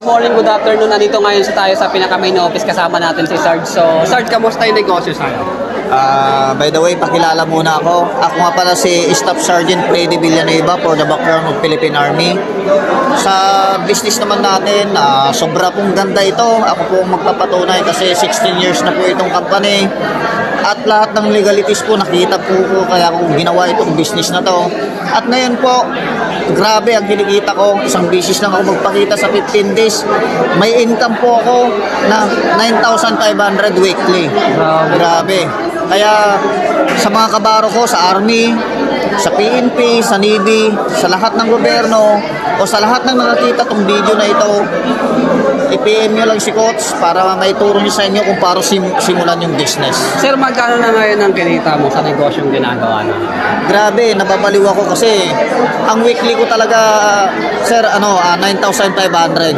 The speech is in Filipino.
Morning, good afternoon. Nandito ngayon tayo sa pinaka-main office. Kasama natin si Sarge. So, Sarge, kamusta yung negosyo sa'yo? By the way, pakilala muna ako. Ako nga pala si Staff Sergeant Freddy Villanueva for the background of Philippine Army. Sa business naman natin, sobra pong ganda ito. Ako po ang magpapatunay kasi 16 years na po itong company. At lahat ng legalities po nakita po ko kaya kung ginawa itong business na to. At ngayon po, grabe ang kinikita ko. Isang business lang ako magpakita sa 15 days. May income po ako na 9,500 weekly. Grabe. Kaya sa mga kabaro ko sa Army, sa PNP, sa Navy, sa lahat ng gobyerno, o sa lahat ng nakakita tong video na ito, i-PM nyo lang si Coach para maituro nyo sa inyo kung paano simulan yung business. Sir, magkano na ngayon ang kinita mo sa negosyong ginagawa na? Grabe, nababaliw ako kasi ang weekly ko talaga, sir, 9,500.